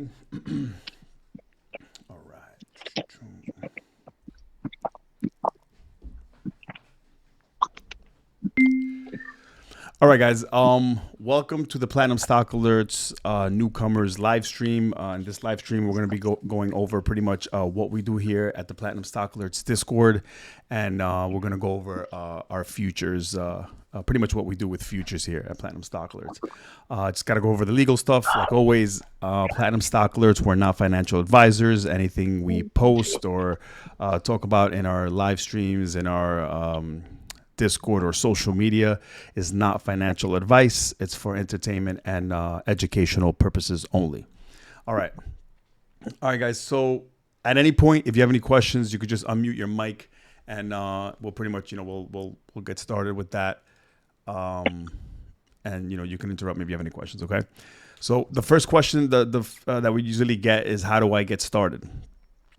All right. All right, guys. Welcome to the Platinum Stock Alerts Newcomers live stream. In this live stream, we're going to be going over pretty much what we do here at the Platinum Stock Alerts Discord, and we're going to go over our futures. Pretty much what we do with futures here at Platinum Stock Alerts. Just got to go over the legal stuff. Like always, Platinum Stock Alerts, we're not financial advisors. Anything we post or talk about in our live streams, in our Discord or social media is not financial advice. It's for entertainment and educational purposes only. All right. All right, guys. So at any point, if you have any questions, you could just unmute your mic and we'll pretty much, we'll get started with that. And you can interrupt me if you have any questions. Okay. So the first question that we usually get is, how do I get started?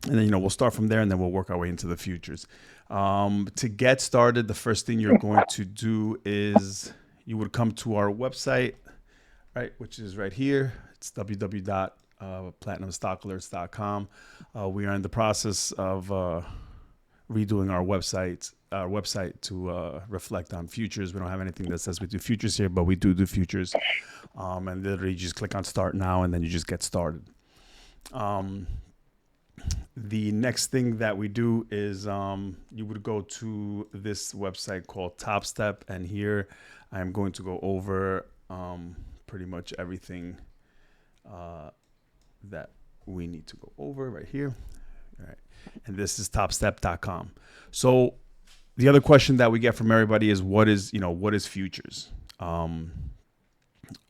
And then, we'll start from there and then we'll work our way into the futures. To get started, the first thing you're going to do is you would come to our website, right, which is right here. It's www.platinumstockalerts.com. We are in the process of redoing our website to reflect on futures. We don't have anything that says we do futures here, but we do futures. And literally you just click on start now and then you just get started. The next thing that we do is you would go to this website called Topstep, and here I'm going to go over pretty much everything that we need to go over right here. All right. And this is topstep.com. So the other question that we get from everybody is what is futures?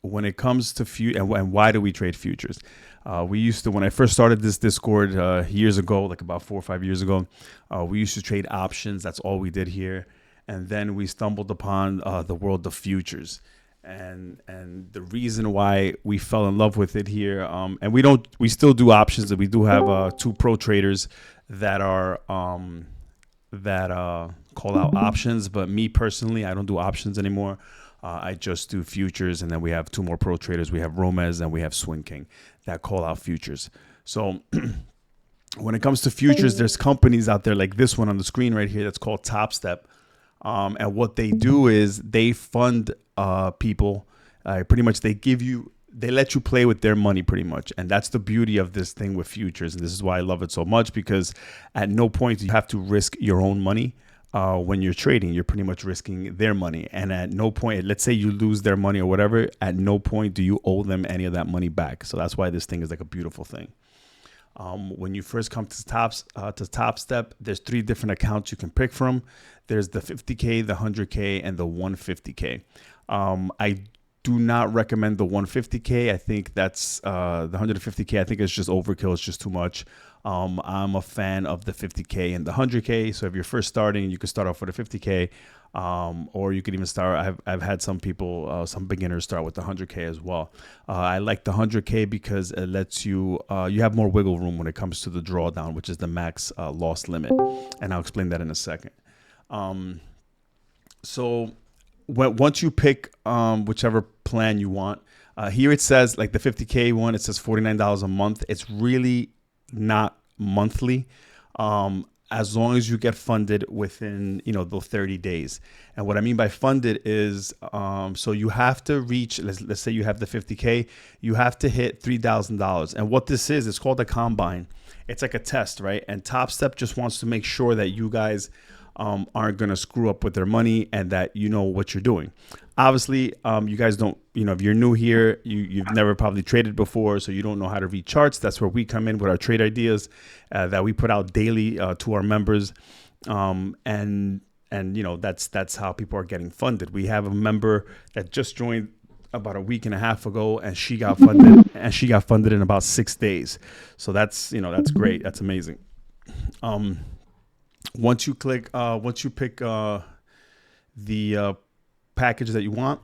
When it comes to and why do we trade futures? We used to, when I first started this Discord years ago, like about 4 or 5 years ago, we used to trade options. That's all we did here. And then we stumbled upon the world of futures. And the reason why we fell in love with it here, and we still do options, and we do have 2 pro traders that are call out options. But me personally, I don't do options anymore. I just do futures, and then we have 2 more pro traders. We have Romez and we have Swing King that call out futures. So when it comes to futures, there's companies out there like this one on the screen right here that's called Topstep. And what they do is they fund people. Pretty much they let you play with their money pretty much. And that's the beauty of this thing with futures. And this is why I love it so much, because at no point do you have to risk your own money. When you're trading, you're pretty much risking their money. And at no point, let's say you lose their money or whatever, at no point do you owe them any of that money back. So that's why this thing is like a beautiful thing. When you first come to Topstep, there's 3 different accounts you can pick from. There's the 50K, the 100K, and the 150K. I do not recommend the 150K. I think that's the 150K. I think it's just overkill. It's just too much. I'm a fan of the 50K and the 100K. So if you're first starting, you can start off with a 50K, or you could even start. I've had some people, some beginners start with the 100K as well. I like the 100K because it lets you have more wiggle room when it comes to the drawdown, which is the max loss limit, and I'll explain that in a second. So once you pick whichever plan you want, here it says, like the 50K one, it says $49 a month. It's really not monthly, as long as you get funded within those 30 days. And what I mean by funded is so you have to reach, let's say you have the 50K, you have to hit $3,000. And what this is, it's called a combine. It's like a test, right? And Topstep just wants to make sure that you guys aren't going to screw up with their money and that you know what you're doing. Obviously, you guys don't, if you're new here, you've never probably traded before, so you don't know how to read charts. That's where we come in with our trade ideas that we put out daily to our members. And that's how people are getting funded. We have a member that just joined about a week and a half ago, and she got funded in about 6 days. So that's great. That's amazing. Once you pick the package that you want,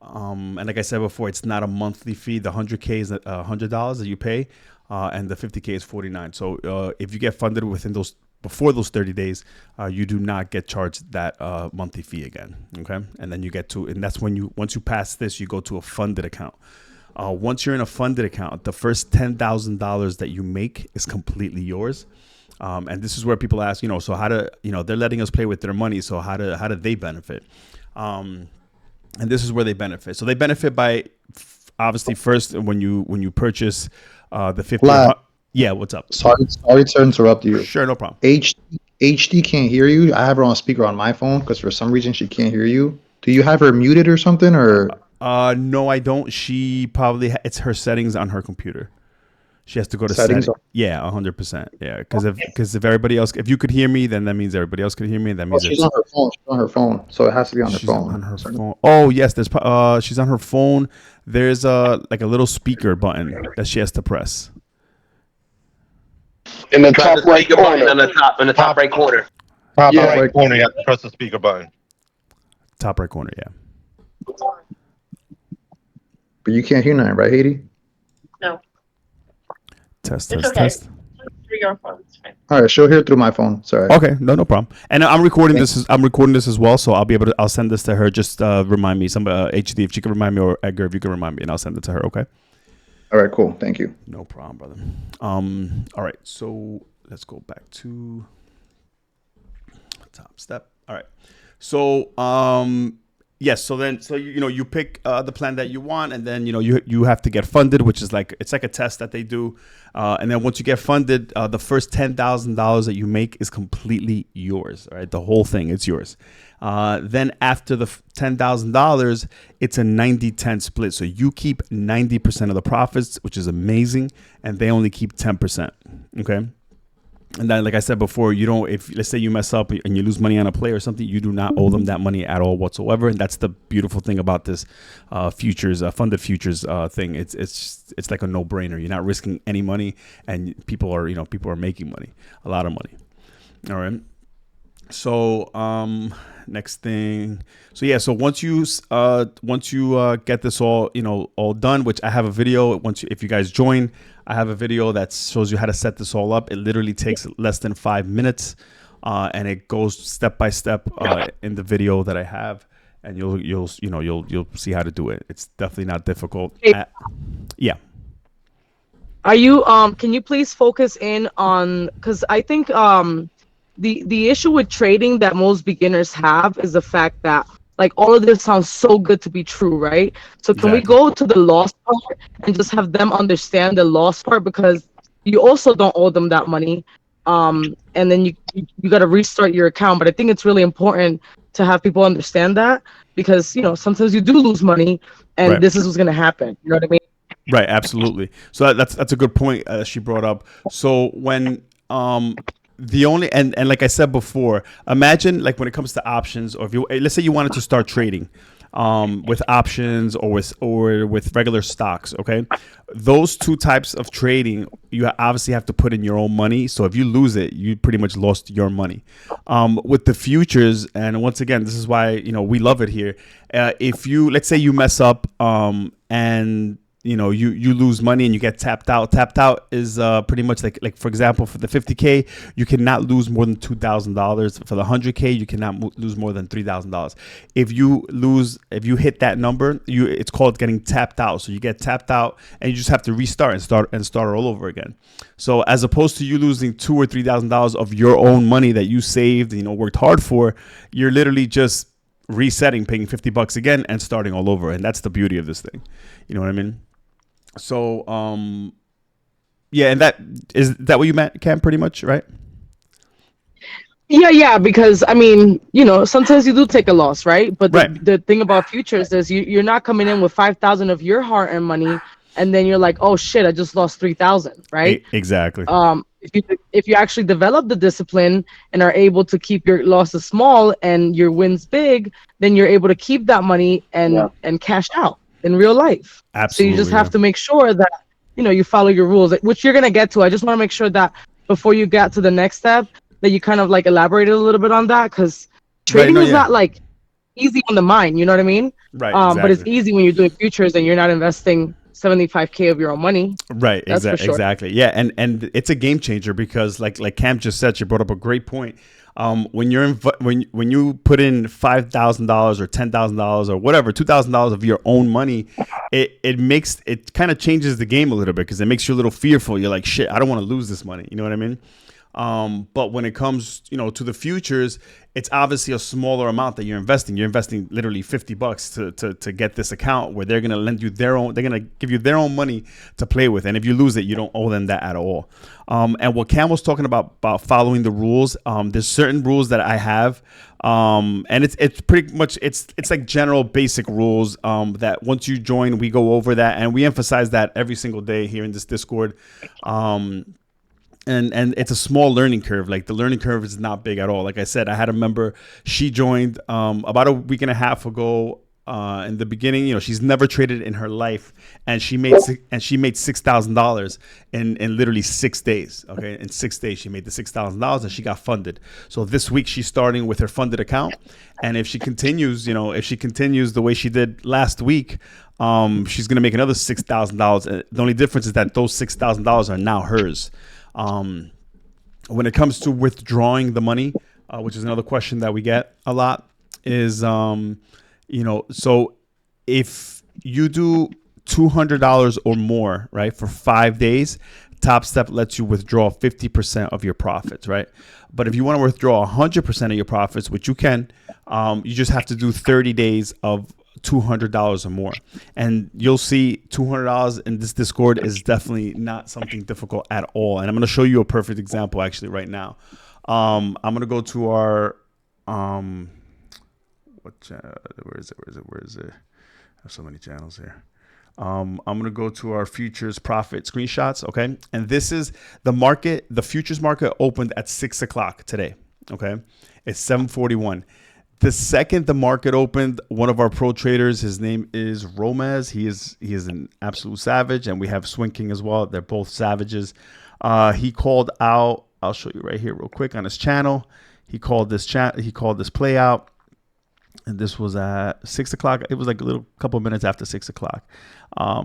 and like I said before, it's not a monthly fee. The 100K is $100 that you pay, and the 50K is $49. So if you get funded before those 30 days, you do not get charged that monthly fee again. Okay, and then and that's when once you pass this, you go to a funded account. Once you're in a funded account, the first $10,000 that you make is completely yours. And this is where people ask, so how do, they're letting us play with their money. So how do they benefit? And this is where they benefit. So they benefit by obviously first when you purchase the 50. Yeah, what's up? Sorry to interrupt you. Sure, no problem. HD can't hear you. I have her on speaker on my phone because for some reason she can't hear you. Do you have her muted or something, or? No, I don't. She probably it's her settings on her computer. She has to go to Settings. Yeah, 100%. Yeah, because if everybody else, if you could hear me, then that means everybody else could hear me. That means she's on her phone. She's on her phone, so it has to be on her phone. On her phone. Oh yes, there's she's on her phone. There's like a little speaker button that she has to press. In the top right corner. In the top right corner. Top right corner, you have to press the speaker button. Top right corner, yeah. But you can't hear nothing, right, Haiti? No. Test. Through your phone, it's fine. All right, she'll hear through my phone. Sorry. Okay, no problem. And I'm recording this. I'm recording this as well, so I'll be able to. I'll send this to her. Just remind me, somebody HD, if she can remind me, or Edgar, if you can remind me, and I'll send it to her. Okay. All right, cool. Thank you. No problem, brother. All right, so let's go back to Topstep. All right, so yes, so you pick the plan that you want, and then you have to get funded, which is it's like a test that they do, and then once you get funded, the first $10,000 that you make is completely yours. All right, the whole thing, it's yours. Then after the $10,000, it's a 90-10 split. So you keep 90% of the profits, which is amazing, and they only keep 10%. Okay. And then, like I said before, if let's say you mess up and you lose money on a play or something, you do not owe them that money at all whatsoever. And that's the beautiful thing about this futures, funded futures thing. It's like a no-brainer. You're not risking any money, and people are making money, a lot of money. All right. So next thing. So yeah. So once you get this all done, which I have a video. If you guys join, I have a video that shows you how to set this all up. It literally takes less than 5 minutes, and it goes step by step in the video that I have, and you'll see how to do it. It's definitely not difficult. Yeah. Are you can you please focus in on, because I think the issue with trading that most beginners have is the fact that all of this sounds so good to be true, right? So can we go to the loss part and just have them understand the loss part, because you also don't owe them that money, and then you got to restart your account. But I think it's really important to have people understand that, because sometimes you do lose money, and this is what's going to happen. You know what I mean? Right, absolutely. So that's a good point she brought up. So when the only and like I said before, imagine when it comes to options, or let's say you wanted to start trading with options or with regular stocks. Okay, those two types of trading, you obviously have to put in your own money. So if you lose it, you pretty much lost your money. With the futures, and once again, this is why we love it here. If let's say you mess up and you lose money and you get tapped out. Tapped out is pretty much like for example, for the 50K, you cannot lose more than $2,000. For the 100K, you cannot lose more than $3,000. If you hit that number, it's called getting tapped out. So you get tapped out and you just have to restart and start all over again. So as opposed to you losing $2,000 or $3,000 of your own money that you saved, worked hard for, you're literally just resetting, paying $50 again and starting all over. And that's the beauty of this thing. You know what I mean? So, yeah, and that what you meant, Cam, pretty much, right? Yeah, because sometimes you do take a loss, right? But the thing about futures is you're not coming in with 5,000 of your hard-earned money, and then you're like, oh shit, I just lost 3,000, right? Exactly. If you actually develop the discipline and are able to keep your losses small and your wins big, then you're able to keep that money and cash out in real life. Absolutely. So you just have to make sure that you follow your rules, which you're gonna get to. I just want to make sure that before you get to the next step, that you kind of elaborated a little bit on that, because trading is not easy on the mind. You know what I mean? Right. Exactly. But it's easy when you're doing futures and you're not investing 75K of your own money. Right. That's for sure. Exactly. Yeah. And it's a game changer because like Cam just said, she brought up a great point. When you're when you put in $5,000 or $10,000 or whatever, $2,000 of your own money, it kind of changes the game a little bit because it makes you a little fearful. You're like, shit, I don't want to lose this money. You know what I mean? But when it comes, to the futures, it's obviously a smaller amount that you're investing. You're investing literally $50 to get this account where they're going to lend you their own, they're going to give you their own money to play with. And if you lose it, you don't owe them that at all. And what Cam was talking about following the rules, there's certain rules that I have. And it's pretty much, it's like general basic rules, that once you join, we go over that and we emphasize that every single day here in this Discord. And it's a small learning curve. Like the learning curve is not big at all. Like I said, I had a member, she joined about a week and a half ago. In the beginning, she's never traded in her life, and she made $6,000 in literally 6 days. Okay, in 6 days she made the $6,000 and she got funded. So this week she's starting with her funded account, and if she continues, the way she did last week, she's gonna make another $6,000. The only difference is that those $6,000 are now hers. When it comes to withdrawing the money, which is another question that we get a lot, is so if you do $200 or more, right, for 5 days, Topstep lets you withdraw 50% of your profits, right? But if you want to withdraw 100% of your profits, which you can, you just have to do 30 days of $200 or more. And you'll see $200 in this Discord is definitely not something difficult at all. And I'm going to show you a perfect example actually right now. I'm going to go to our where is it? I have so many channels here. I'm going to go to our futures profit screenshots. Okay. And this is the market. The futures market opened at 6 o'clock today. Okay. It's 7:41. The second the market opened, one of our pro traders, his name is Romez. He is an absolute savage. And we have Swing King as well. They're both savages. He called out, I'll show you right here real quick on his channel. He called this play out. And this was at 6 o'clock. It was like a little couple of minutes after 6 o'clock.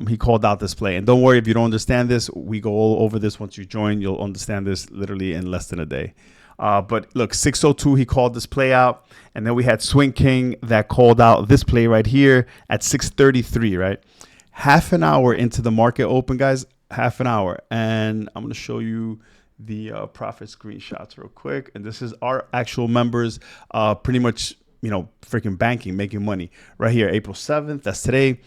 He called out this play. And don't worry, if you don't understand this, we go all over this. Once you join, you'll understand this literally in less than a day. But look, 6:02, he called this play out. And then we had Swing King that called out this play right here at 6:33, right? Half an hour into the market open, guys. Half an hour. And I'm going to show you the profit screenshots real quick. And this is our actual members pretty much, freaking banking, making money right here. April 7th, that's today.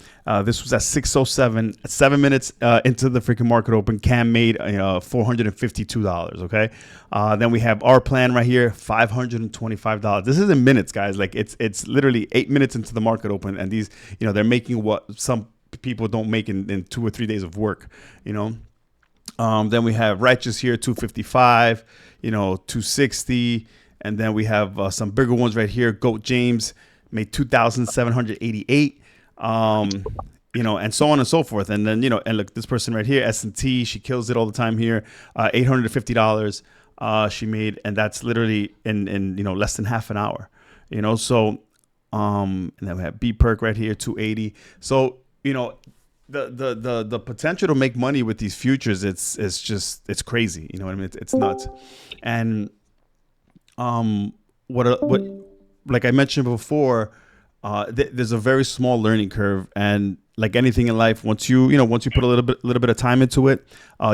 This was at 6:07, 7 minutes into the freaking market open. Cam made $452. Okay. Then we have our plan right here, $525. This is in minutes, guys. Like it's literally 8 minutes into the market open. And these, they're making what some people don't make in 2 or 3 days of work, Then we have Righteous here, 255, 260. And then we have some bigger ones right here. Goat James made 2,788, and so on and so forth. And then, and look, this person right here, S&T, she kills it all the time here. $850 she made, and that's literally in less than half an hour, So, and then we have B-Perk right here, 280. So, the potential to make money with these futures, it's crazy. You know what I mean? It's nuts. And what like I mentioned before, there's a very small learning curve, and like anything in life, once you put a little bit of time into it,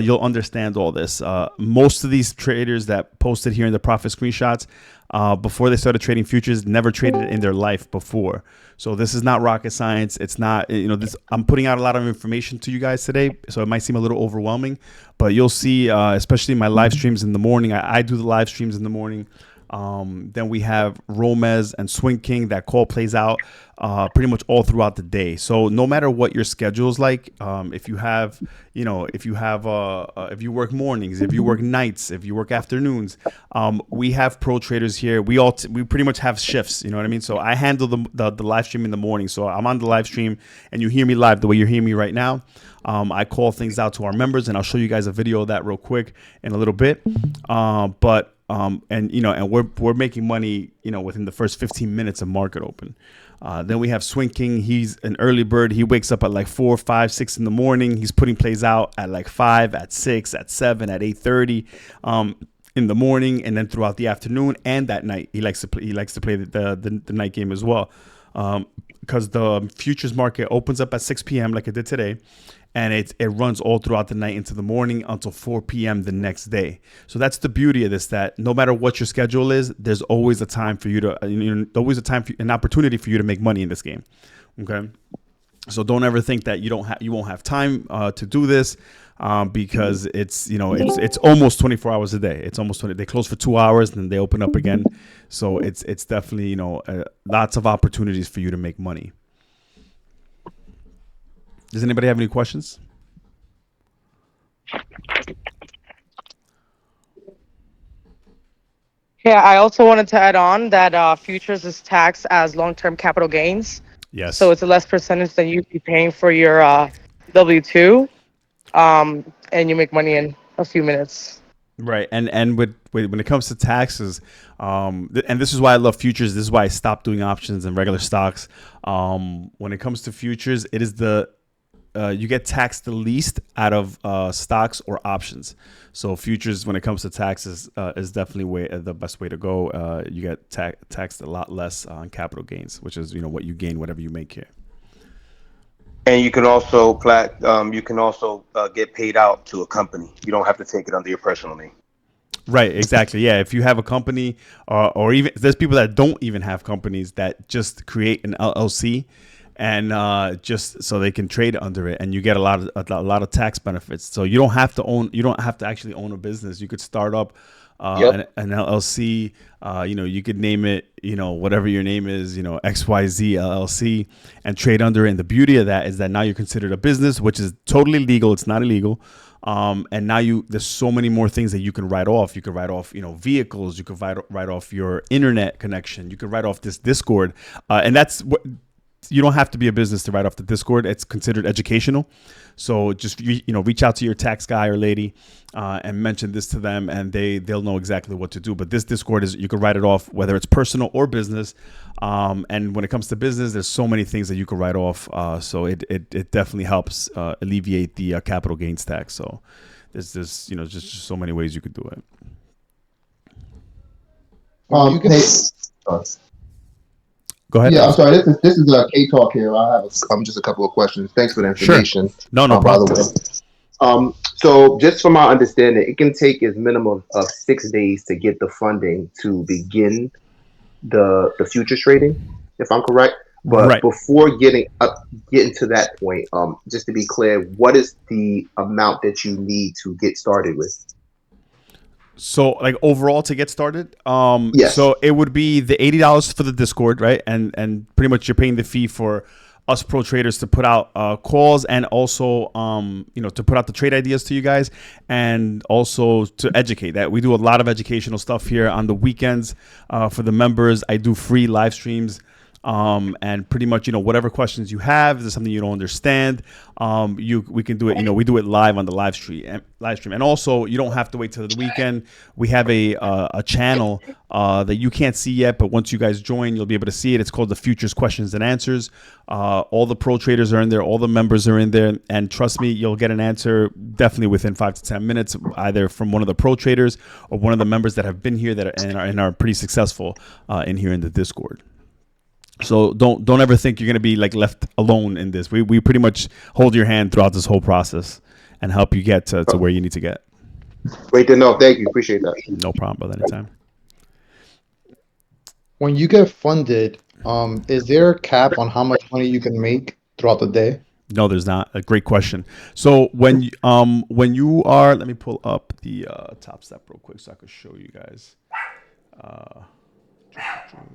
you'll understand all this. Most of these traders that posted here in the profit screenshots, before they started trading futures, never traded in their life before. So this is not rocket science. It's not, this. I'm putting out a lot of information to you guys today, so it might seem a little overwhelming, but you'll see, especially my live streams in the morning. I do the live streams in the morning. Then we have Romez and Swing King. That call plays out pretty much all throughout the day. So no matter what your schedule is like, if you work mornings, if you work nights, if you work afternoons, we have pro traders here. We pretty much have shifts. You know what I mean? So I handle the live stream in the morning. So I'm on the live stream and you hear me live the way you're hearing me right now. I call things out to our members, and I'll show you guys a video of that real quick in a little bit. And we're making money, within the first 15 minutes of market open. Then we have Swing King. He's an early bird. He wakes up at like 4, 5, 6 in the morning. He's putting plays out at like 5, at 6, at 7, at 8:30 in the morning, and then throughout the afternoon and at night. He likes to play the night game as well, because the futures market opens up at 6 p.m. like it did today. And it runs all throughout the night into the morning until 4 p.m. the next day. So that's the beauty of this, that no matter what your schedule is, there's always a time for you to, an opportunity for you to make money in this game. Okay. So don't ever think that you won't have time to do this, because it's almost 24 hours a day. It's almost 20. They close for 2 hours and then they open up again. So it's definitely, lots of opportunities for you to make money. Does anybody have any questions? Yeah, I also wanted to add on that futures is taxed as long-term capital gains. Yes. So it's a less percentage than you'd be paying for your W-2, and you make money in a few minutes. Right, and when it comes to taxes, and this is why I love futures. This is why I stopped doing options and regular stocks. When it comes to futures, it is you get taxed the least out of stocks or options. So futures, when it comes to taxes, is definitely the best way to go. You get taxed a lot less on capital gains, which is what you gain, whatever you make here. And you can also get paid out to a company. You don't have to take it under your personal name. Right, exactly. Yeah, if you have a company, or even there's people that don't even have companies that just create an LLC. And just so they can trade under it, and you get a lot of tax benefits. So you don't have to actually own a business. You could start up an LLC. You could name it, whatever your name is, XYZ LLC, and trade under it. And the beauty of that is that now you're considered a business, which is totally legal. It's not illegal. And now there's so many more things that you can write off. You could write off, vehicles. You could write off your internet connection. You could write off this Discord, and that's what. You don't have to be a business to write off the Discord. It's considered educational. So just reach out to your tax guy or lady and mention this to them, and they'll know exactly what to do. But this Discord you can write it off, whether it's personal or business. And when it comes to business, there's so many things that you can write off. So it definitely helps alleviate the capital gains tax. So there's just so many ways you could do it. Go ahead. Yeah, I'm sorry. This is K Talk here. I have just a couple of questions. Thanks for the information. Sure. No problem. By the way, so just from my understanding, it can take as minimum of 6 days to get the funding to begin the futures trading, if I'm correct. But right. Before getting to that point, just to be clear, what is the amount that you need to get started with? So like overall to get started, yes. So it would be the $80 for the Discord, right? And pretty much you're paying the fee for us pro traders to put out calls, and also to put out the trade ideas to you guys, and also to educate. That we do a lot of educational stuff here on the weekends for the members. I do free live streams. And pretty much, whatever questions you have, if there's something you don't understand, we can do it. We do it live on the live stream. And also, you don't have to wait till the weekend. We have a channel that you can't see yet, but once you guys join, you'll be able to see it. It's called the Futures Questions and Answers. All the pro traders are in there. All the members are in there. And trust me, you'll get an answer definitely within 5 to 10 minutes, either from one of the pro traders or one of the members that have been here and are pretty successful in here in the Discord. So don't ever think you're going to be like left alone in this. We pretty much hold your hand throughout this whole process and help you get to where you need to get. Great to know. Thank you. Appreciate that. No problem, brother. Anytime. When you get funded, is there a cap on how much money you can make throughout the day? No, there's not. A great question. So when you are, let me pull up the Topstep real quick so I can show you guys.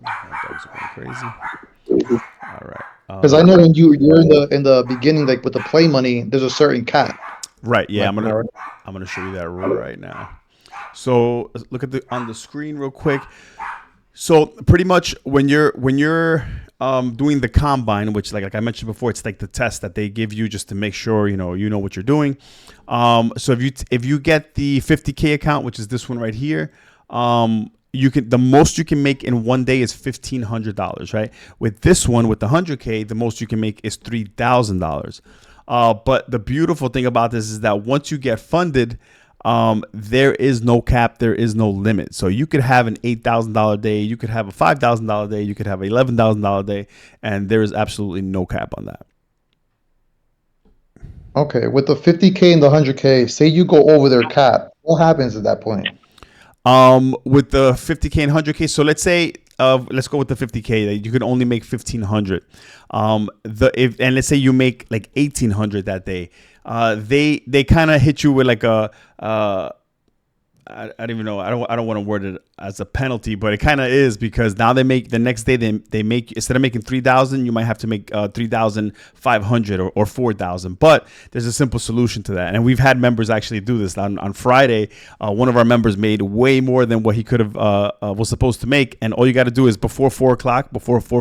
My dogs are going crazy. All right. Because I know when you're in the beginning, like with the play money, there's a certain cap. Right. Yeah. I'm gonna show you that right now. So look at on the screen real quick. So pretty much when you're doing the combine, which like I mentioned before, it's like the test that they give you just to make sure you know what you're doing. So if you get the 50K account, which is this one right here. the most you can make in one day is $1,500, right? With this one, with the 100K, the most you can make is $3,000. But the beautiful thing about this is that once you get funded, there is no cap, there is no limit. So you could have an $8,000 day, you could have a $5,000 day, you could have an $11,000 day, and there is absolutely no cap on that. Okay, with the 50K and the 100K, say you go over their cap, what happens at that point? With the 50K and 100K, so let's say let's go with the 50K that you can only make 1,500. And let's say you make like 1,800 that day. They kind of hit you with like a I don't even know. I don't want to word it as a penalty, but it kind of is, because now the next day they make, instead of making 3,000, you might have to make 3,500 or 4,000. But there's a simple solution to that, and we've had members actually do this. On Friday, one of our members made way more than what he could have was supposed to make, and all you got to do is before 4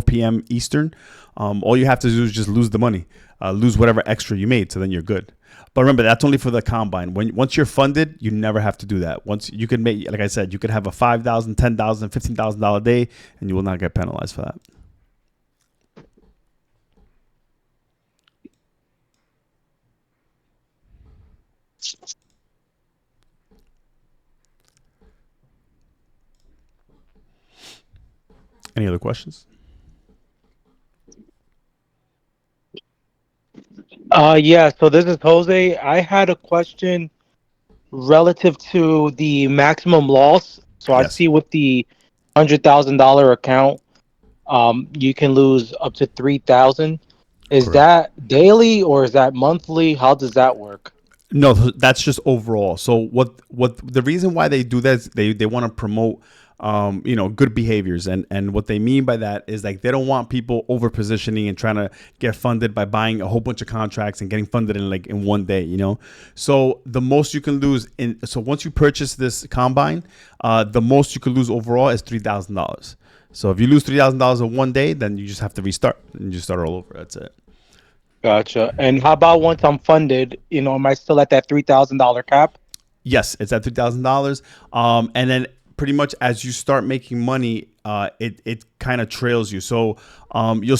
p.m. Eastern, all you have to do is just lose the money, lose whatever extra you made, so then you're good. But remember, that's only for the combine. Once you're funded, you never have to do that. Once you can make, like I said, you could have a $5,000, $10,000, $15,000 day, and you will not get penalized for that. Any other questions? Yeah, so this is Jose. I had a question relative to the maximum loss. So I Yes. see with the $100,000 account, you can lose up to 3,000. Is Correct. that daily or is that monthly? How does that work? No, that's just overall. So what the reason why they do that is they want to promote good behaviors, and what they mean by that is like they don't want people over positioning and trying to get funded by buying a whole bunch of contracts and getting funded in one day, So the most you can lose so once you purchase this combine, the most you can lose overall is $3,000. So if you lose $3,000 in one day, then you just have to restart and just start all over. That's it. Gotcha. And how about once I'm funded, am I still at that $3,000 cap? Yes, it's at $3,000. And then pretty much as you start making money, it kind of trails you. So you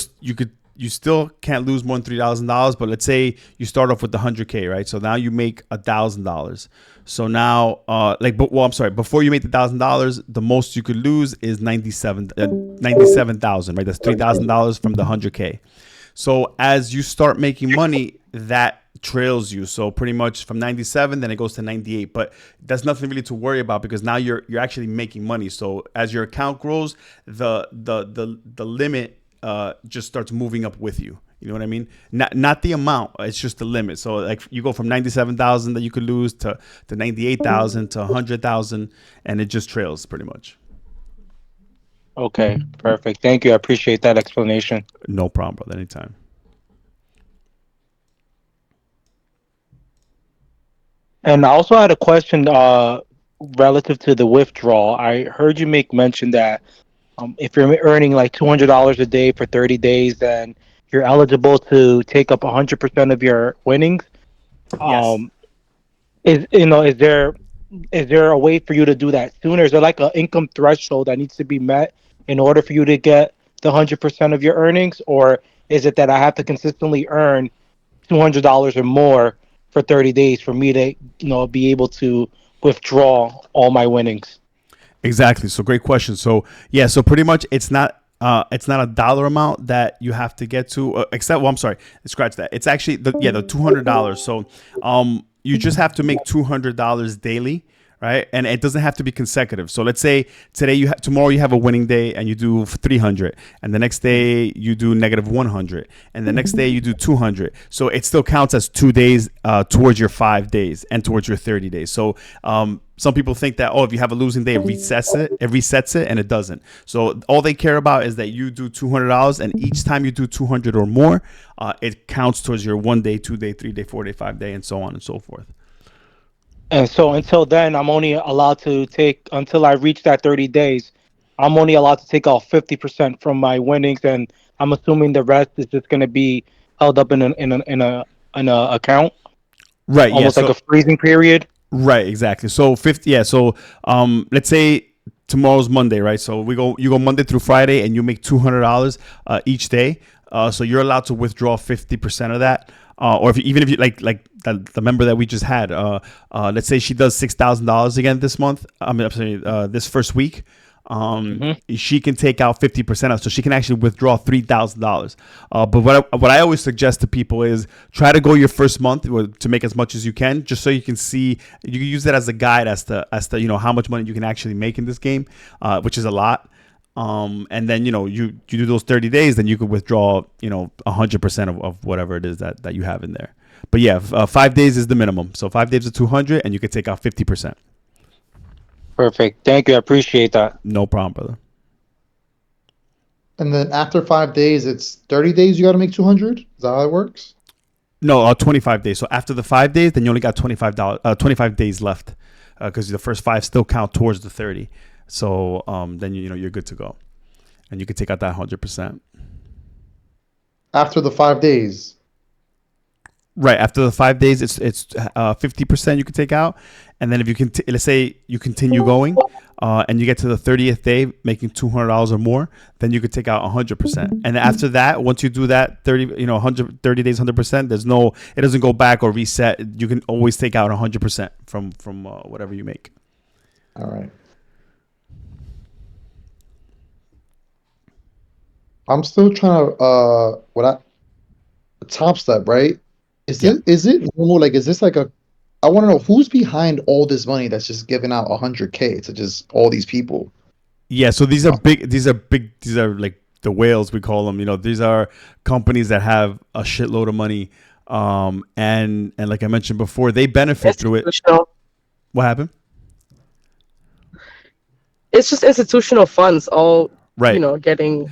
still can't lose more than $3,000. But let's say you start off with the 100K, right? So now you make $1,000. So now, before you make the $1,000, the most you could lose is $97,000, right? That's $3,000 from the 100K. So as you start making money, that trails you. So pretty much from 97, then it goes to 98. But that's nothing really to worry about, because now you're actually making money. So as your account grows, the limit just starts moving up with you. You know what I mean? Not the amount. It's just the limit. So like you go from 97,000 that you could lose to 98,000 to 100,000, and it just trails pretty much. Okay, perfect. Thank you. I appreciate that explanation. No problem, brother. Anytime. And I also had a question relative to the withdrawal. I heard you make mention that if you're earning like $200 a day for 30 days, then you're eligible to take up 100% of your winnings. Yes. Is there a way for you to do that sooner? Is there like an income threshold that needs to be met in order for you to get the 100% of your earnings, or is it that I have to consistently earn $200 or more for 30 days for me to be able to withdraw all my winnings? Exactly. So great question. So yeah, so pretty much it's not a dollar amount that you have to get to, except, well, I'm sorry, scratch that. It's actually the $200. So you just have to make $200 daily, right? And it doesn't have to be consecutive. So let's say tomorrow you have a winning day and you do 300, and the next day you do negative 100, and the next day you do 200. So it still counts as 2 days towards your 5 days and towards your 30 days. So some people think that, if you have a losing day, it resets it, and it doesn't. So all they care about is that you do $200, and each time you do 200 or more, it counts towards your 1 day, 2 day, 3 day, 4 day, 5 day, and so on and so forth. And so until then, I'm only allowed to take, until I reach that 30 days, I'm only allowed to take off 50% from my winnings, and I'm assuming the rest is just going to be held up in an account. Right. Almost like a freezing period. Right, exactly. So 50, yeah. So let's say tomorrow's Monday, right? So you go Monday through Friday, and you make $200 each day. So you're allowed to withdraw 50% of that. Or even if you like the member that we just had, let's say she does $6,000 again this month. I'm sorry, this first week. She can take out 50% of, so she can actually withdraw $3,000. But what I always suggest to people is try to go your first month to make as much as you can, just so you can see, you can use that as a guide as to how much money you can actually make in this game, which is a lot. And then you do those 30 days, then you could withdraw 100% of whatever it is that you have in there. But yeah, 5 days is the minimum. So 5 days is 200, and you can take out 50%. Perfect. Thank you. I appreciate that. No problem, brother. And then after 5 days, it's 30 days. You got to make 200. Is that how it works? No, 25 days. So after the 5 days, then you only got $25, 25 days left, because the first 5 still count towards the 30. So then you're good to go, and you can take out that 100%. After the 5 days. Right after the 5 days, it's 50% you can take out, and then if you can, let's say you continue going, and you get to the 30th day making $200 or more, then you could take out 100%. And after that, once you do that 30 days 100%, it doesn't go back or reset. You can always take out 100% from whatever you make. All right. I'm still trying to Topstep, right? Is it normal? Like, is this like I want to know who's behind all this money that's just giving out 100K to just all these people. Yeah, so these are big. These are like the whales, we call them. These are companies that have a shitload of money, and like I mentioned before, they benefit through it. What happened? It's just institutional funds, all right. Getting.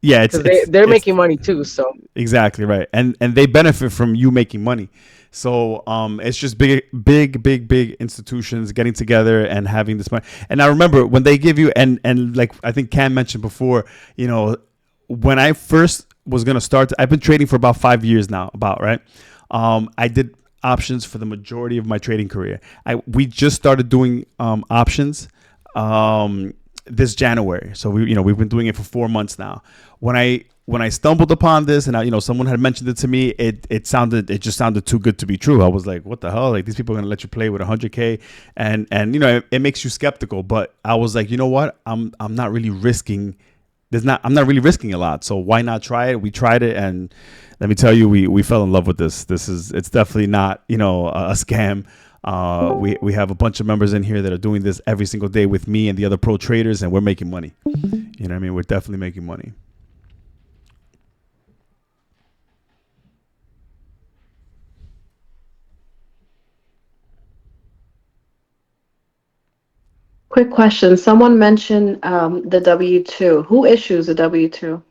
Yeah, they're making money too. So exactly right, and they benefit from you making money. So it's just big institutions getting together and having this money. And I remember when they give you, and like I think Cam mentioned before, when I first was gonna start, I've been trading for about 5 years now, right? I did options for the majority of my trading career. We just started doing options this January, so we've been doing it for 4 months now. When I stumbled upon this, and someone had mentioned it to me, it just sounded too good to be true. I was like, what the hell? Like, these people are gonna let you play with 100K, and it makes you skeptical. But I was like, you know what? I'm not really risking. I'm not really risking a lot. So why not try it? We tried it, and let me tell you, we fell in love with this. It's definitely not a scam. We have a bunch of members in here that are doing this every single day with me and the other pro traders, and we're making money. You know what I mean? We're definitely making money. Quick question. Someone mentioned the W-2. Who issues a W-2?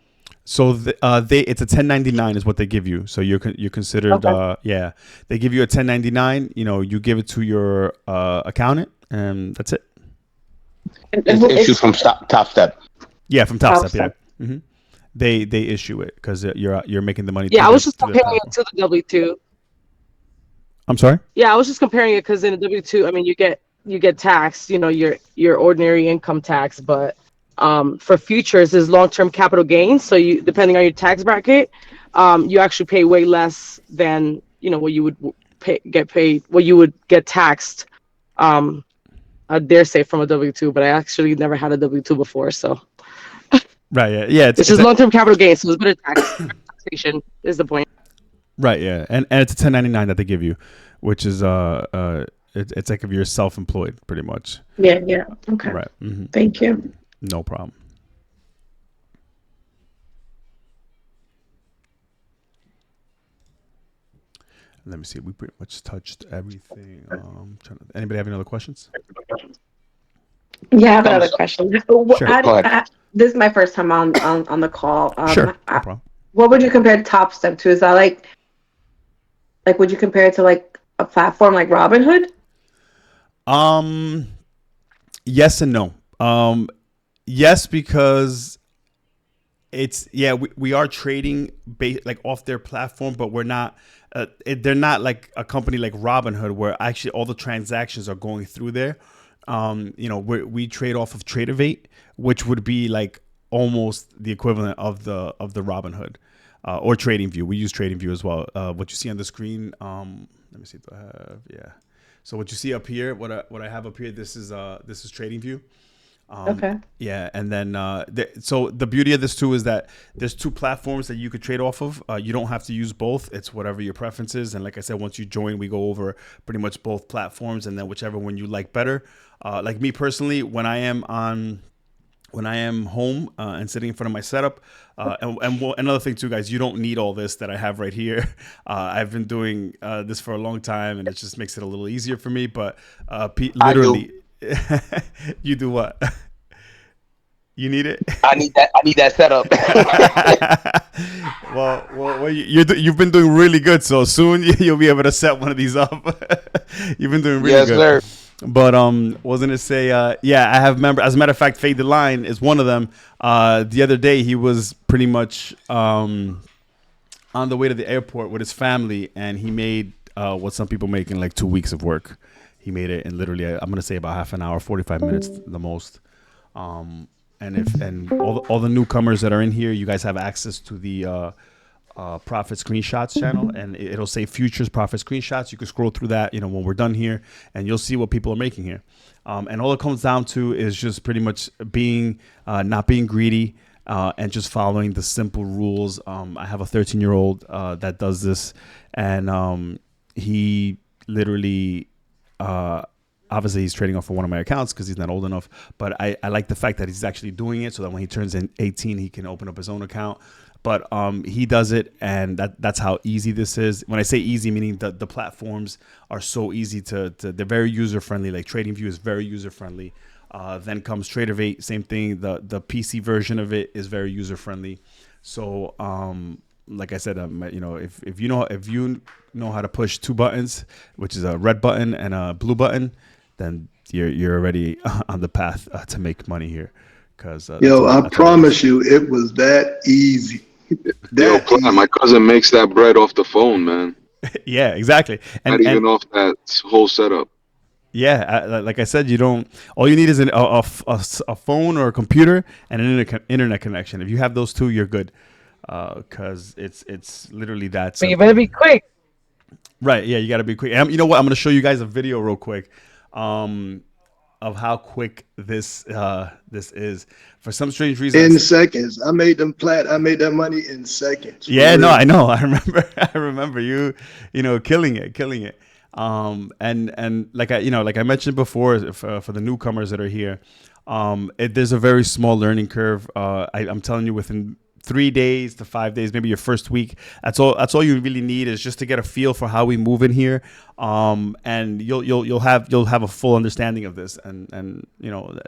So it's a 1099 is what they give you. So you're considered they give you a 1099. You give it to your accountant, and that's it. It's issued from Topstep. Yeah, from Topstep. Yeah. Mm-hmm. They issue it because you're making the money. Yeah, I was just comparing it to the W-2. I'm sorry. Yeah, I was just comparing it because in the W-2, I mean, you get taxed. Your ordinary income tax, but for futures is long-term capital gains. So you, depending on your tax bracket, you actually pay way less than what you would what you would get taxed. I dare say from a W-2, but I actually never had a W-2 before, so. Right. Yeah. It's just long-term capital gains, so it's better taxation is the point. Right. Yeah, and it's a 1099 that they give you, which is it's like if you're self-employed, pretty much. Yeah. Okay. Right. Mm-hmm. Thank you. No problem. Let me see. We pretty much touched everything. Anybody have any other questions? Yeah, I have another question. Sure. This is my first time on the call. Sure. No problem. What would you compare Topstep to? Is that like would you compare it to like a platform like Robinhood? Yes and no. Yes, because we are trading like off their platform, but we're not they're not like a company like Robinhood where actually all the transactions are going through there. We trade off of Tradeovate, which would be like almost the equivalent of the Robinhood or TradingView. We use TradingView as well. What you see on the screen, let me see if I have, yeah. So what you see up here, what I have up here, this is TradingView. Okay. Yeah, and then so the beauty of this too is that there's 2 platforms that you could trade off of. You don't have to use both. It's whatever your preference is. And like I said, once you join, we go over pretty much both platforms, and then whichever one you like better. Like me personally, when I am home and sitting in front of my setup, another thing too, guys, you don't need all this that I have right here. I've been doing this for a long time, and it just makes it a little easier for me. But literally. You do what? You need it? I need that setup. well, you've been doing really good. So soon you'll be able to set one of these up. You've been doing really good. Yes, sir. But wasn't to say, yeah, I have member. As a matter of fact, Fade the Line is one of them. The other day he was pretty much on the way to the airport with his family, and he made what some people make in like 2 weeks of work. He made it in literally, I'm gonna say about half an hour, 45 minutes the most. And all the newcomers that are in here, you guys have access to the profit screenshots channel, and it'll say futures profit screenshots. You can scroll through that, when we're done here, and you'll see what people are making here. And all it comes down to is just pretty much being not being greedy and just following the simple rules. I have a 13-year-old that does this, and he literally. Obviously, he's trading off of one of my accounts because he's not old enough. But I like the fact that he's actually doing it so that when he turns in 18, he can open up his own account. But he does it, and that's how easy this is. When I say easy, meaning the platforms are so easy they're very user-friendly. Like TradingView is very user-friendly. Then comes Tradeovate, same thing. The PC version of it is very user-friendly. So like I said, if you know how to push 2 buttons, which is a red button and a blue button, then you're already on the path to make money here. Because I promise you, it was that easy. My cousin makes that bread off the phone, man. Yeah, exactly. Not even off that whole setup. Yeah, like I said, all you need is a phone or a computer and an internet connection. If you have those 2, you're good. Because it's literally that simple. But you better be quick. Right, yeah, you got to be quick. You know what? I'm going to show you guys a video real quick of how quick this is. For some strange reason. In seconds. I made that money in seconds. Yeah, no, I know. I remember you killing it. And like I mentioned before, for the newcomers that are here, there's a very small learning curve. I'm telling you, within 3 days to 5 days, maybe your first week. That's all you really need is just to get a feel for how we move in here, and you'll have a full understanding of this, and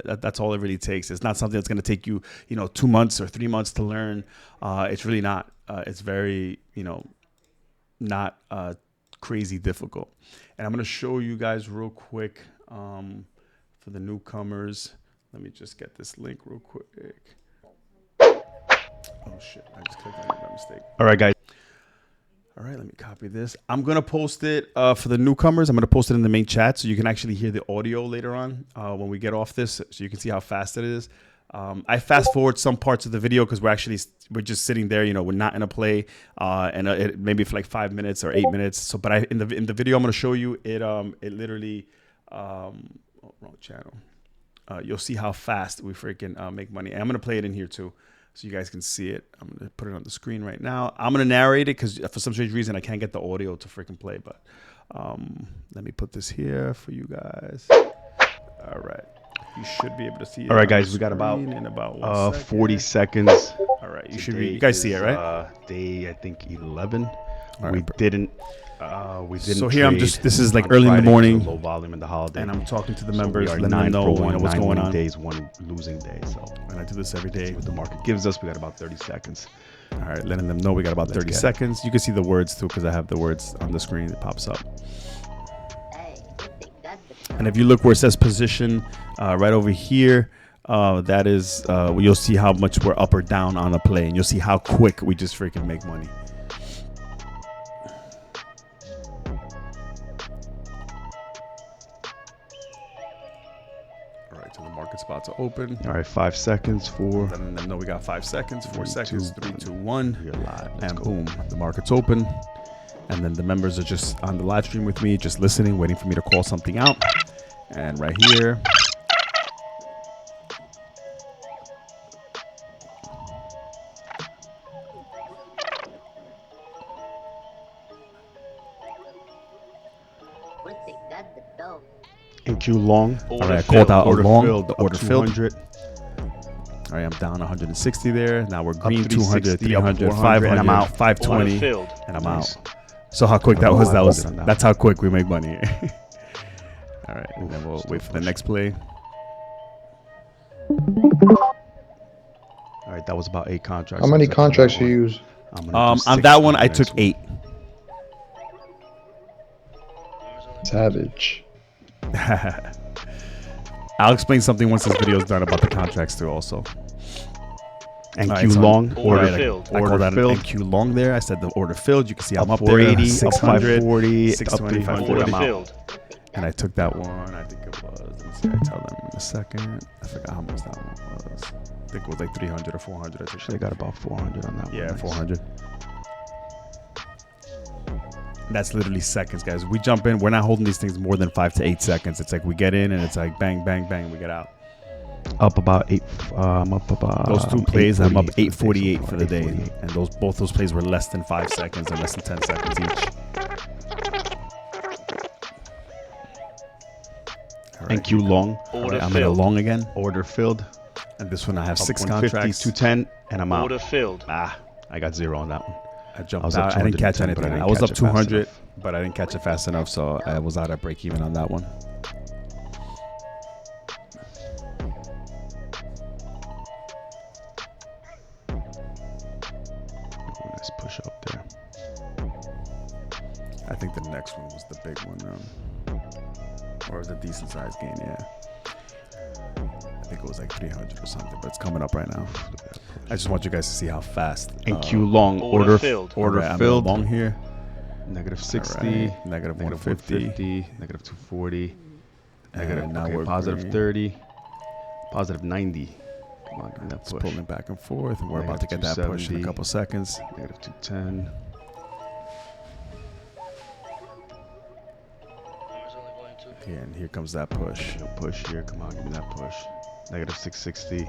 that's all it really takes. It's not something that's going to take you 2 months or 3 months to learn. It's really not. It's very not crazy difficult. And I'm going to show you guys real quick for the newcomers. Let me just get this link real quick. Oh shit, I just clicked on it by mistake. All right, guys. All right, let me copy this. I'm going to post it for the newcomers. I'm going to post it in the main chat so you can actually hear the audio later on when we get off this, so you can see how fast it is. I fast forward some parts of the video because we're just sitting there, we're not in a play, and it maybe for like 5 minutes or 8 minutes. So, but in the video I'm going to show you it literally, wrong channel. You'll see how fast we freaking make money. And I'm going to play it in here too, so you guys can see it. I'm going to put it on the screen right now. I'm going to narrate it because for some strange reason I can't get the audio to freaking play. But let me put this here for you guys. All right. You should be able to see it. All right, guys. We got about 40 seconds. All right. You guys see it, right? Day, I think 11. Right. We didn't. So here this is like early in the morning. Low volume in the holiday. And I'm talking to the members, letting them know what's going on. Days, 1 losing day. So, and I do this every day. What the market gives us, we got about 30 seconds. All right, letting them know we got about 30 seconds. You can see the words too because I have the words on the screen. It pops up. And if you look where it says position, right over here, that is, you'll see how much we're up or down on a play, and you'll see how quick we just freaking make money. All right, so the market's about to open. All right, 5 seconds. 4. Letting them know we got 5 seconds. 4 seconds. 3, 2, 1. You're live. Let's And go. boom, the market's open. And then the members are just on the live stream with me, just listening, waiting for me to call something out. And right here. NQ long. All right, I called out order a long. filled. The order up filled. 200. All right, I'm down 160 there. Now we're green 200, 360, up 300, 400, 500, and I'm out. 520, and I'm Nice. out. So how quick that Oh, was? I That was. love it on that That's how quick we make money here. All right, and then we'll still wait for the pushing. next play. All right, that was about 8 contracts. How many I took on contracts that you one. use? I'm gonna do On 6 that one, the I next took one. 8. Savage. I'll explain something once this video is done about the contracts too. Also. NQ All right, so long. order Order filled. I Order called that an filled. NQ long there. I said the order filled. You can see I'm Up up there. 480, up 600, 540, up 620, 300. 540. I'm out. And I took that one. I think it was. Let me see. I tell them in a second. I forgot how much that one was. I think it was like 300 or 400. I think They got about 400 on that one. Yeah, Nice. 400. That's literally seconds, guys. We jump in. We're not holding these things more than 5 to 8 seconds. It's like we get in and it's like bang, bang, bang. We get out. Up about 8. I'm up about. Those 2 plays, I'm up 848 848 for the day. 848. And both those plays were less than 5 seconds or less than 10 seconds each. All right. NQ long. All right, I'm in a long again. Order filled. And this one I have Up 6 150, contracts. 210, and I'm out. Order filled. I got 0 on that one. I jumped was up out. I didn't catch 210, but anything. I I didn't was catch up it fast 200, enough. but I didn't catch it fast enough, so I was out at break even on that one. Nice push up there. I think the next one was the big one, or it was a decent sized gain. Yeah, I think it was like 300 or something, but it's coming up right now. I just want you guys to see how fast. NQ long. Order filled. Order I'm filled. long here. Negative 60. Right. Negative 150. 150. Negative 240. And Negative. now Okay, we're positive green. 30. Positive 90. Come on, give me that It's push. pulling back and forth, and we're about to get that push in a 270. couple seconds. Negative 210. Yeah, and here comes that push. No push here. Come on, give me that push. Negative 660.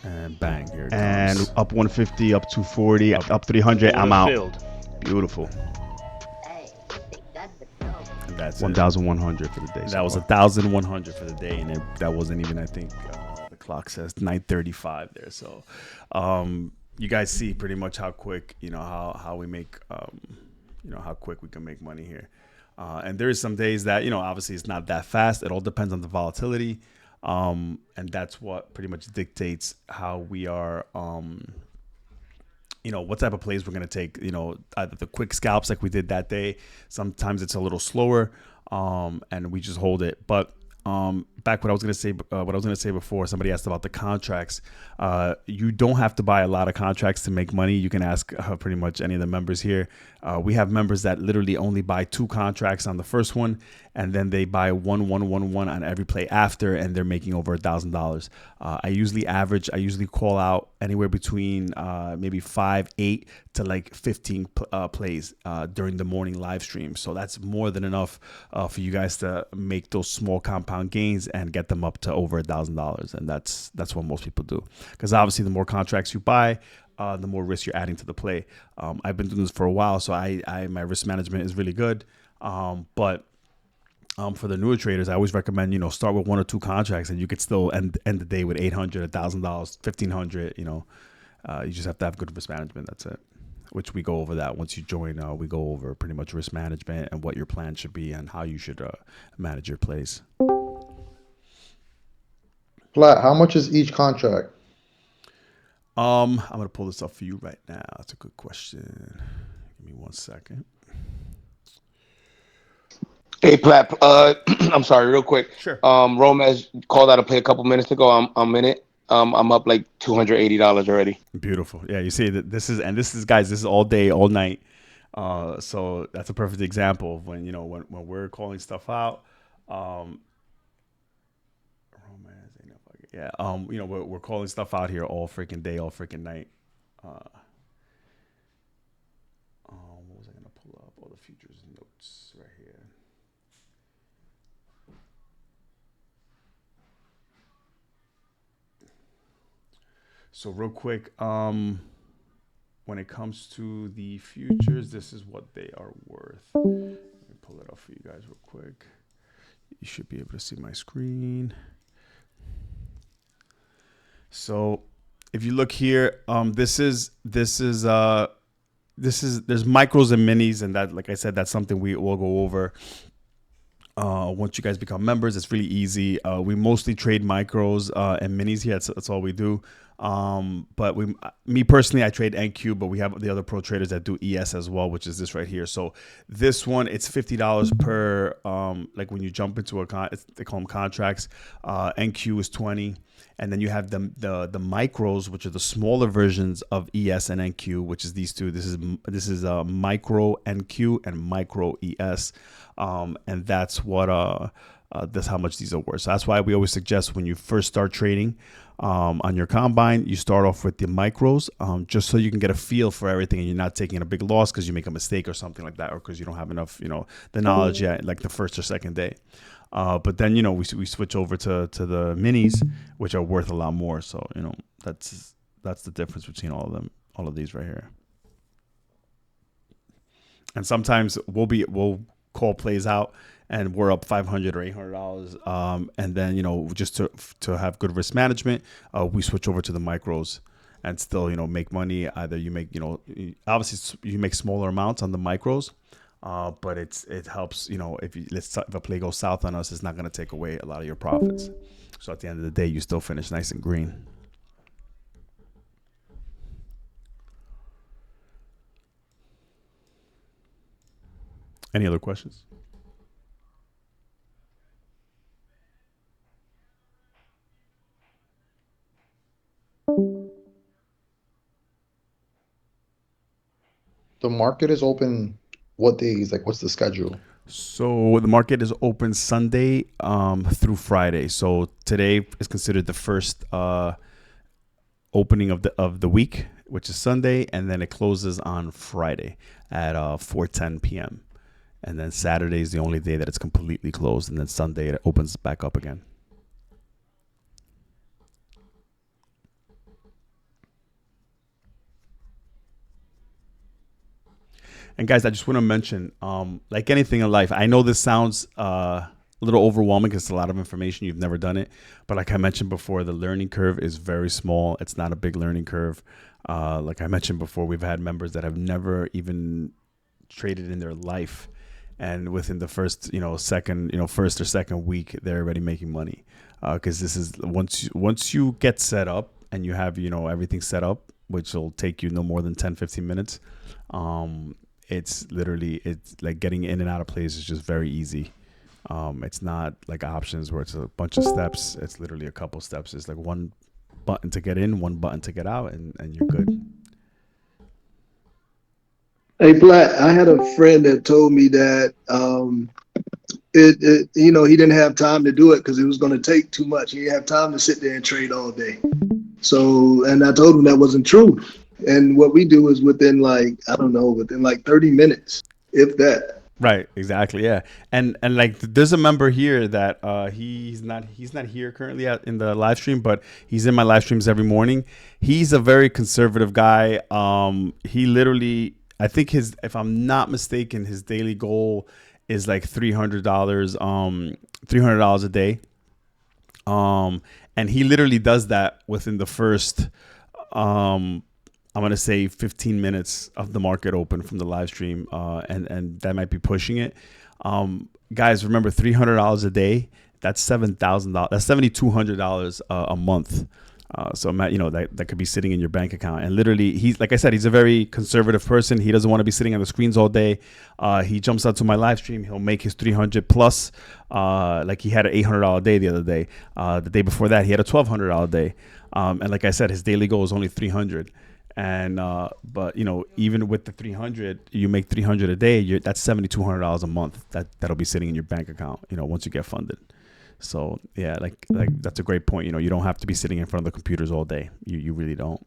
And bang, here it And comes. up 150, up 240, up 300. I'm out. Filled. Beautiful. And that's it. 1,100 for the day. That was 1,100 for the day, and that wasn't even. I think the clock says 9:35 there. So, you guys see pretty much how quick, how we make, how quick we can make money here. And there is some days that obviously it's not that fast. It all depends on the volatility, and that's what pretty much dictates how we are. What type of plays we're going to take, either the quick scalps like we did that day. Sometimes it's a little slower, and we just hold it. But back what I was going to say before, somebody asked about the contracts. You don't have to buy a lot of contracts to make money. You can ask pretty much any of the members here. We have members that literally only buy 2 contracts on the first one, and then they buy one on every play after, and they're making over $1,000. I usually call out anywhere between maybe 5, 8 to like 15 plays during the morning live stream. So that's more than enough for you guys to make those small compound gains and get them up to over $1,000. And that's what most people do, because obviously the more contracts you buy, the more risk you're adding to the play. I've been doing this for a while, so my risk management is really good. But for the newer traders, I always recommend, start with 1 or 2 contracts, and you could still end the day with $800, $1,000, $1,500. You just have to have good risk management. That's it. Which we go over that once you join. We go over pretty much risk management and what your plan should be and how you should manage your plays. Flat, how much is each contract? I'm gonna pull this up for you right now. That's a good question. Give me 1 second. Hey, Plat. I'm sorry, real quick. Sure. Romez called out a play a couple minutes ago. I'm in it. I'm up like $280 already. Beautiful. Yeah, you see that this is guys. This is all day, all night. So that's a perfect example of when when we're calling stuff out. Um, yeah. We're calling stuff out here all freaking day, all freaking night. What was I gonna pull up? All the futures notes right here. So real quick, when it comes to the futures, this is what they are worth. Let me pull it up for you guys real quick. You should be able to see my screen. So if you look here, this is there's micros and minis, and that, like I said, that's something we will go over. Once you guys become members, it's really easy. We mostly trade micros and minis here. That's all we do. But me personally, I trade NQ, but we have the other pro traders that do ES as well, which is this right here. So this one, it's $50 per, like when you jump into they call them contracts. NQ is 20. And then you have the micros, which are the smaller versions of ES and NQ, which is these two. This is micro NQ and micro ES. And that's how much these are worth. So that's why we always suggest when you first start trading on your combine, you start off with the micros, just so you can get a feel for everything and you're not taking a big loss because you make a mistake or something like that, or because you don't have enough, the knowledge yet, like the first or second day. But then, we switch over to the minis, which are worth a lot more. So, that's the difference between all of these right here. And sometimes we'll call plays out and we're up $500 or $800. And then, just to have good risk management, we switch over to the micros and still, make money. Either you make, obviously you make smaller amounts on the micros. But it helps, if a play goes south on us, it's not going to take away a lot of your profits. So at the end of the day, you still finish nice and green. Any other questions? The market is open what days? Like, what's the schedule? So the market is open Sunday through Friday. So today is considered the first opening of the week, which is Sunday, and then it closes on Friday at 4:10 p.m. And then Saturday is the only day that it's completely closed, and then Sunday it opens back up again. And guys, I just want to mention, like anything in life, I know this sounds a little overwhelming because it's a lot of information. You've never done it. But like I mentioned before, the learning curve is very small. It's not a big learning curve. Like I mentioned before, we've had members that have never even traded in their life. And within the first or second week, they're already making money. Because this is once you get set up and you have, everything set up, which will take you no more than 10, 15 minutes. It's like getting in and out of plays is just very easy. It's not like options where it's a bunch of steps. It's literally a couple steps. It's like one button to get in, one button to get out, and you're good. Hey, Black, I had a friend that told me that he didn't have time to do it because it was going to take too much. He didn't have time to sit there and trade all day. So, and I told him that wasn't true. And what we do is within like 30 minutes, if that. Right, exactly, yeah. And like there's a member here that he's not here currently in the live stream, but he's in my live streams every morning. He's a very conservative guy. He literally, I think if I'm not mistaken, his daily goal is like $300 a day. And he literally does that within the first I'm going to say 15 minutes of the market open from the live stream, and that might be pushing it. Guys, remember $300 a day, that's $7,000. That's $7,200 a month. So that could be sitting in your bank account. And literally, he's like I said, he's a very conservative person. He doesn't want to be sitting on the screens all day. He jumps out to my live stream. He'll make his 300 plus. Like he had an $800 day the other day. The day before that, he had a $1,200 day. And like I said, his daily goal is only 300. And but even with the 300, you make 300 a day. That's $7,200 a month. That'll be sitting in your bank account. Once you get funded. So yeah, like that's a great point. You don't have to be sitting in front of the computers all day. You really don't.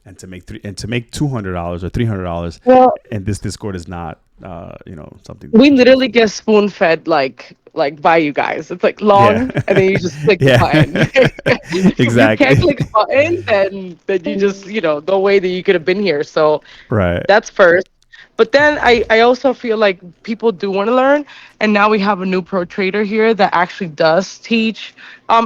And to make $200 or $300 and this Discord is not something. We literally get spoon fed like by you guys. It's like long, and then you just click the button. If you can't click a button, then you just no way that you could have been here. So that's first. But then I also feel like people do want to learn, and now we have a new pro trader here that actually does teach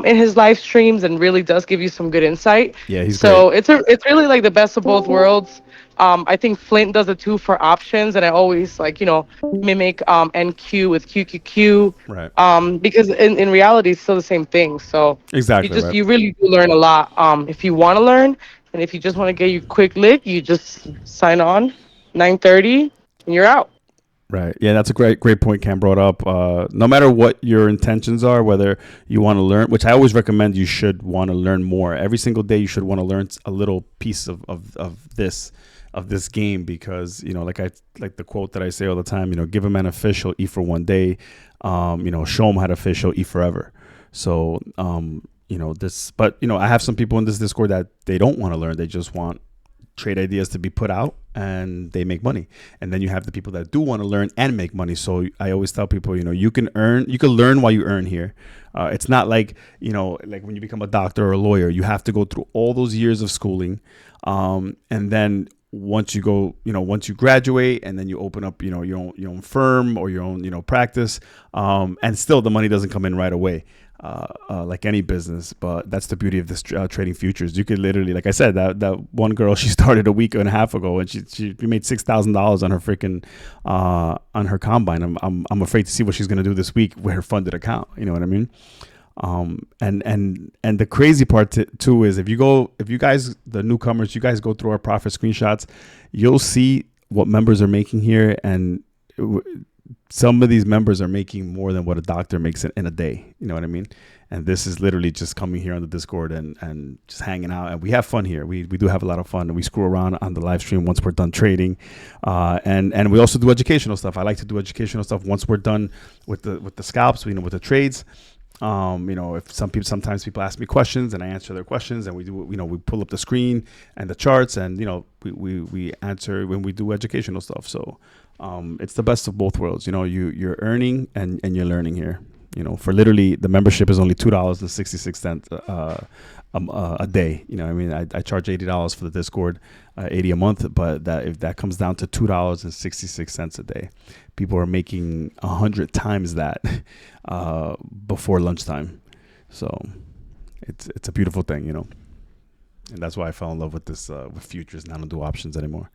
in his live streams and really does give you some good insight. Yeah, he's great. It's really like the best of both worlds. I think Flint does it too for options, and I always mimic NQ with QQQ. Right. Because in reality it's still the same thing. So exactly. You really do learn a lot. If you want to learn, and if you just want to get you quick lick, you just sign on 9:30 and you're out. Right. Yeah, that's a great point Cam brought up. No matter what your intentions are, whether you want to learn, which I always recommend, you should want to learn more. Every single day you should want to learn a little piece of this game, because like the quote that I say all the time, give a man a fish, he'll eat for one day. Show him how to fish, he'll eat forever. So but I have some people in this Discord that they don't want to learn. They just want trade ideas to be put out and they make money. And then you have the people that do want to learn and make money. So I always tell people, you can learn while you earn here. It's not like when you become a doctor or a lawyer, you have to go through all those years of schooling. And then once you graduate and then you open up, your own firm or your own, practice, and still the money doesn't come in right away. Like any business, but that's the beauty of this trading futures. You could literally, like I said, that one girl, she started a week and a half ago, and she made $6,000 on her freaking on her combine. I'm afraid to see what she's gonna do this week with her funded account. You know what I mean? And the crazy part too is if you guys, the newcomers, you guys go through our profit screenshots, you'll see what members are making here, and some of these members are making more than what a doctor makes in a day. You know what I mean? And this is literally just coming here on the Discord and just hanging out. And we have fun here. We do have a lot of fun, and we screw around on the live stream once we're done trading. And we also do educational stuff. I like to do educational stuff once we're done with the scalps, with the trades. If sometimes people ask me questions and I answer their questions, and we do, we pull up the screen and the charts, and we answer when we do educational stuff. So it's the best of both worlds. You're earning and you're learning here. For literally the membership is only $2.66 a day. I charge $80 for the Discord, $80 a month, but if that comes down to $2.66 a day, people are making 100 times that before lunchtime. So it's a beautiful thing, and that's why I fell in love with this with futures, and I don't do options anymore.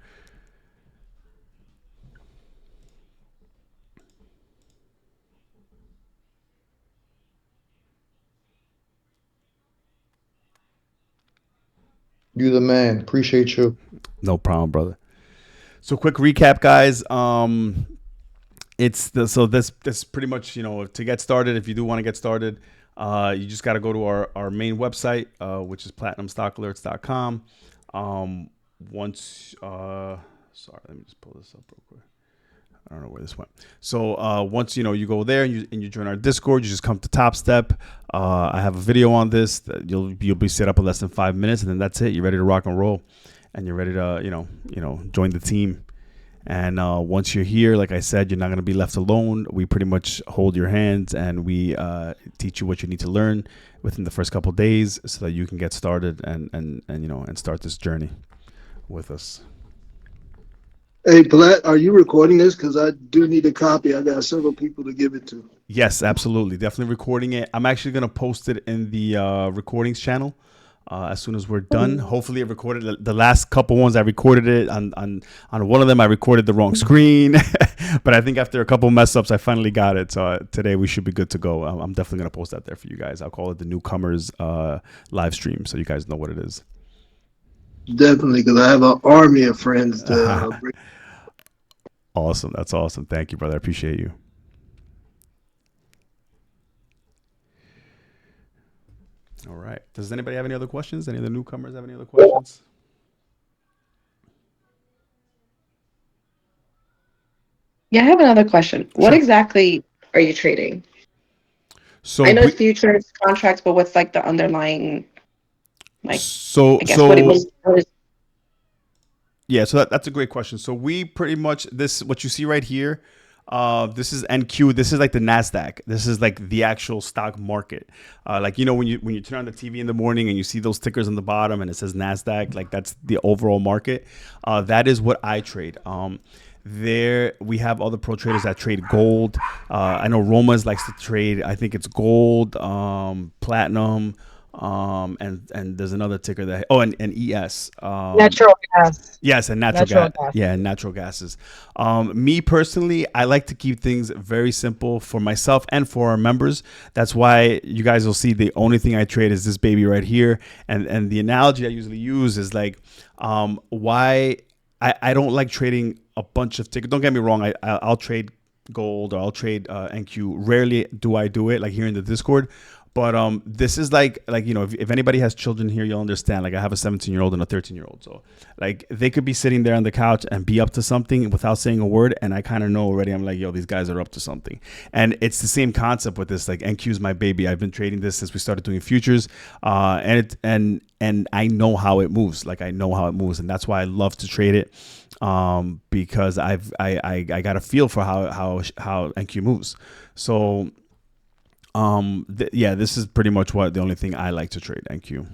You the man. Appreciate you. No problem, brother. So quick recap, guys. This pretty much, to get started, if you do want to get started, you just got to go to our main website, which is platinumstockalerts.com. Sorry, let me just pull this up real quick. I don't know where this went. So once you go there and you join our Discord, you just come to Topstep. I have a video on this. You'll be set up in less than 5 minutes, and then that's it. You're ready to rock and roll, and you're ready to join the team. And once you're here, like I said, you're not going to be left alone. We pretty much hold your hands, and we teach you what you need to learn within the first couple of days, so that you can get started and start this journey with us. Hey, Palat, are you recording this? Because I do need a copy. I got several people to give it to. Yes, absolutely. Definitely recording it. I'm actually going to post it in the recordings channel as soon as we're done. Hopefully it recorded. The last couple ones I recorded it. On one of them, I recorded the wrong screen. But I think after a couple mess ups, I finally got it. So today we should be good to go. I'm definitely going to post that there for you guys. I'll call it the NewComers live stream, so you guys know what it is. Definitely, because I have an army of friends to bring. Awesome. That's awesome. Thank you, brother. I appreciate you. All right. Does anybody have any other questions? Any of the newcomers have any other questions? Yeah, I have another question. What Sure. exactly are you trading? So I know we, it's futures contracts, but what's like the underlying, like, so I guess so what is yeah, so that's a great question. So we pretty much this what you see right here. This is NQ. This is like the Nasdaq. This is like the actual stock market. Like when you turn on the TV in the morning and you see those tickers on the bottom and it says Nasdaq, like that's the overall market. That is what I trade. There we have other pro traders that trade gold. I know Romas likes to trade. I think it's gold, platinum, and there's another ticker that and ES. Natural gas. Yes, and natural Natural gas. gas. Yeah, and natural gases. Me personally, I like to keep things very simple for myself and for our members. That's why you guys will see the only thing I trade is this baby right here. And the analogy I usually use is like why I don't like trading a bunch of tickets. Don't get me wrong. I'll trade gold or I'll trade NQ. Rarely do I do it like here in the Discord. But this is like if anybody has children here, you'll understand. Like I have a 17-year-old and a 13-year-old, so like they could be sitting there on the couch and be up to something without saying a word, and I kind of know already. I'm like, yo, these guys are up to something, and it's the same concept with this. Like NQ's my baby. I've been trading this since we started doing futures, and I know how it moves. Like I know how it moves, and that's why I love to trade it, because I got a feel for how NQ moves. So. This is pretty much the only thing I like to trade. NQ.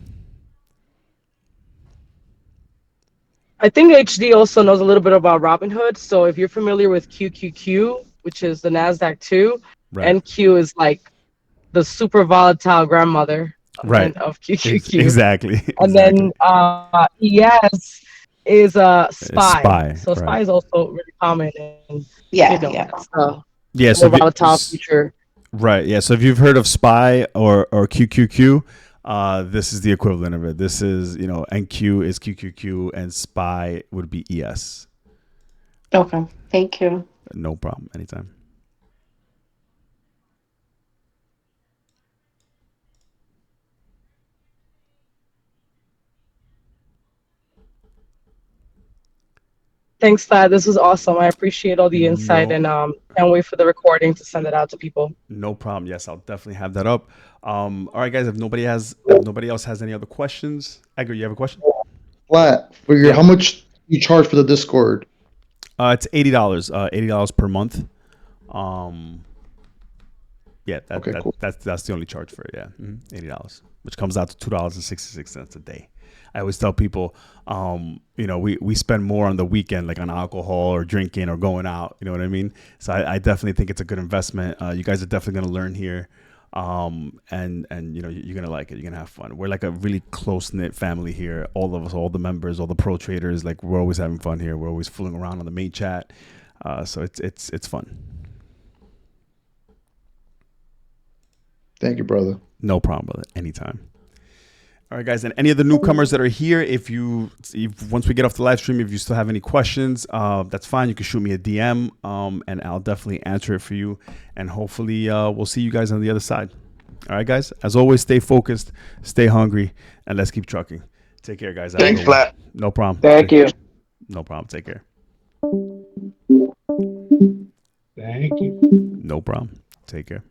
I think HD also knows a little bit about Robinhood. So if you're familiar with QQQ, which is the Nasdaq 2, Right. NQ is like the super volatile grandmother Right. of QQQ. Exactly. And then ES is SPY. So Right. SPY is also really common. And, yeah. it's So more volatile future. Right. Yeah. So if you've heard of SPY or QQQ, this is the equivalent of it. This is, NQ is QQQ and SPY would be ES. Okay. Thank you. No problem. Anytime. Thanks, Thad. This was awesome. I appreciate all the insight and can't wait for the recording to send it out to people. No problem. Yes, I'll definitely have that up. All right, guys. If nobody else has any other questions, Edgar, you have a question? Flat for your how much you charge for the Discord? It's $80. $80 per month. That's the only charge for it. Yeah, $80, which comes out to $2.66 a day. I always tell people, we spend more on the weekend, like on alcohol or drinking or going out. You know what I mean? So I definitely think it's a good investment. You guys are definitely going to learn here, and you're gonna like it. You're gonna have fun. We're like a really close knit family here. All of us, all the members, all the pro traders. Like we're always having fun here. We're always fooling around on the main chat. So it's fun. Thank you, brother. No problem, brother. Anytime. All right, guys, and any of the newcomers that are here, if once we get off the live stream, if you still have any questions, that's fine. You can shoot me a DM, and I'll definitely answer it for you. And hopefully, we'll see you guys on the other side. All right, guys. As always, stay focused, stay hungry, and let's keep trucking. Take care, guys. Thanks, Flat. No problem. Thank you. No problem. Take care. Thank you. No problem. Take care.